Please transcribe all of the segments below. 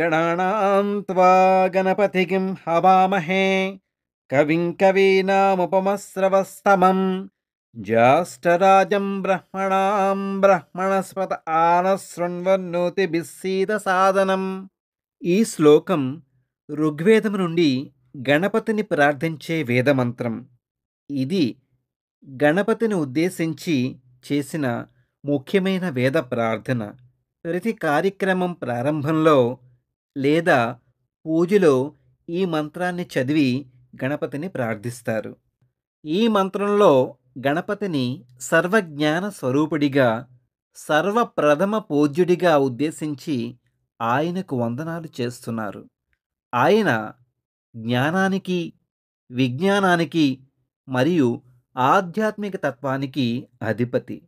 గణానాం గణపతికిం హవామహే కవిం కవీనాముపమస్రవస్తమం జ్యేష్ఠరాజం బ్రహ్మణాం బ్రహ్మణస్పత ఆనశృణ్వన్నోతిభిస్సీద సాదనం. ఈ శ్లోకం ఋగ్వేదం నుండి గణపతిని ప్రార్థించే వేదమంత్రం. ఇది గణపతిని ఉద్దేశించి చేసిన ముఖ్యమైన వేద ప్రార్థన. ప్రతి కార్యక్రమం ప్రారంభంలో లేదా పూజలో ఈ మంత్రాన్ని చదివి గణపతిని ప్రార్థిస్తారు. ఈ మంత్రంలో గణపతిని సర్వజ్ఞాన స్వరూపుడిగా, సర్వప్రథమ పూజ్యుడిగా ఉద్దేశించి ఆయనకు వందనాలు చేస్తున్నారు. ఆయన జ్ఞానానికి, విజ్ఞానానికి మరియు ఆధ్యాత్మిక తత్వానికి అధిపతి.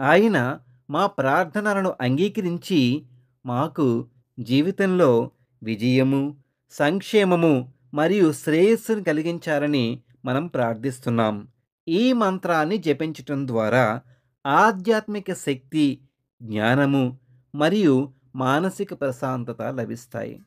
ఆయన మా ప్రార్థనలను అంగీకరించి మాకు జీవితంలో విజయము, సంక్షేమము మరియు శ్రేయస్సును కలిగించాలని మనం ప్రార్థిస్తున్నాం. ఈ మంత్రాన్ని జపించటం ద్వారా ఆధ్యాత్మిక శక్తి, జ్ఞానము మరియు మానసిక ప్రశాంతత లభిస్తాయి.